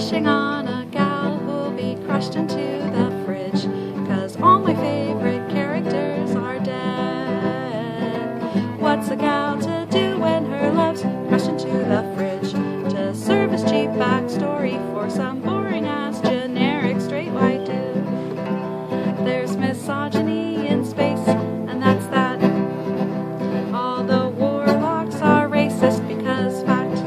crushing on a gal who'll be crushed into the fridge, 'cause all my favorite characters are dead. What's a gal to do when her love's crushed into the fridge? To serve as cheap backstory for some boring-ass generic straight white dude. There's misogyny in space, and that's that. All the warlocks are racist because fact.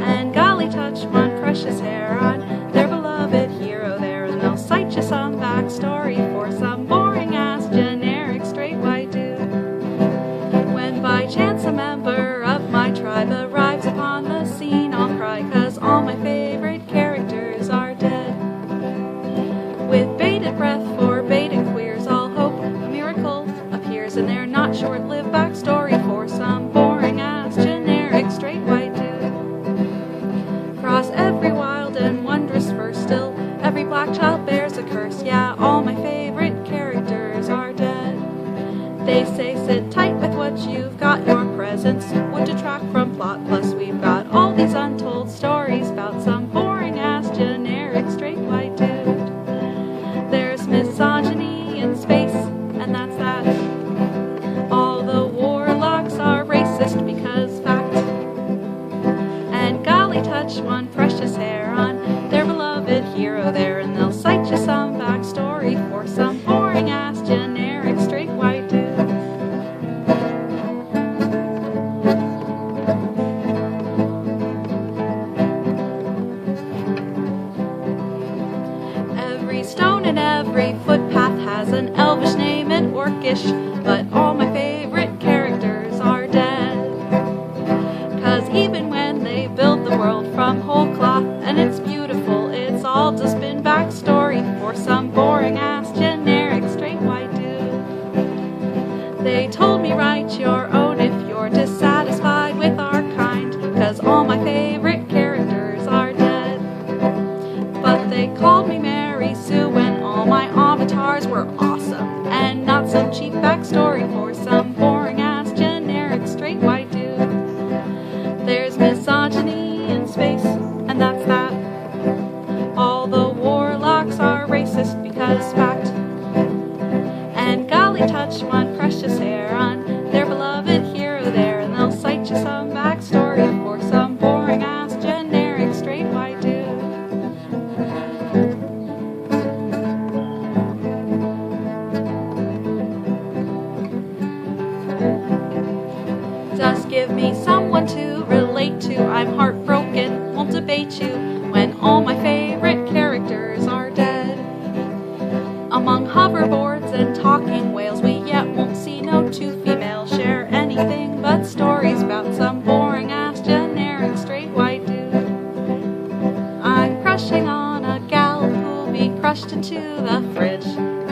And golly, touch one precious hair on their beloved hero there, and they'll cite you some backstory for some boring-ass generic straight white dude. When by chance a member of my tribe arrives upon the scene, I'll cry, 'cause all my favorite characters are dead. With bated breath for baited queers, I'll hope a miracle appears in their not short-lived backstory for some boring-ass generic straight white dude. Cross every wild and wondrous verse, still every black child bears a curse. Yeah, all my favorite characters are dead. They say sit tight with what you've got, your presence would detract from plot. Plus we've got all these untold stories about some boring-ass generic straight white dude. There's misogyny in space, and that's that. All the warlocks are racist because fact. And golly, touch one precious hair on their beloved hero there, and they'll cite you some backstory for some boring-ass generic straight white dude. Every stone and every footpath has an elvish name and orcish, but all my favorite characters are dead. 'Cause even when they build the world from whole cloth and it's beautiful, it's all just been backstory for some boring-ass generic straight white dude. They told me write your own if you're dissatisfied with our kind, 'cause all my favorite characters are dead. But they called me Mary Sue when all my avatars were awesome, and not some cheap backstory for some boring-ass generic straight white dude. There's misogyny in space, and that's that. All the warlocks are racist because fact. And golly, touch one precious hair on their beloved hero there, and they'll cite you some backstory for some boring-ass generic straight white dude. Just give me someone to relate to. I'm heartbroken, won't debate you, when all my favorite characters are dead. Among hoverboards and talking whales, we yet won't see no two females share anything but stories about some boring-ass generic straight white dude. I'm crushing on a gal who'll be crushed into the fridge,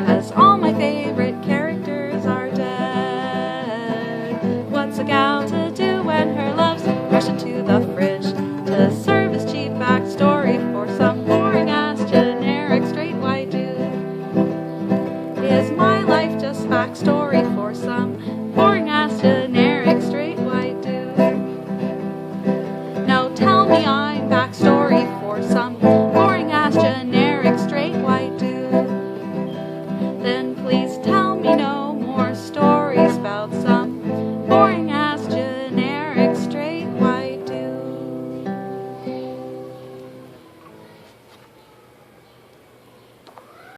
'cause all my favorite characters are dead. What's a gal to do when her love's crushed into the fridge? To serve as cheap backstory for some boring-ass generic straight white dude. Is my life just backstory for some boring-ass generic straight white dude? No, tell me I'm backstory for some boring-ass generic straight white dude. Then please tell me no more stories about some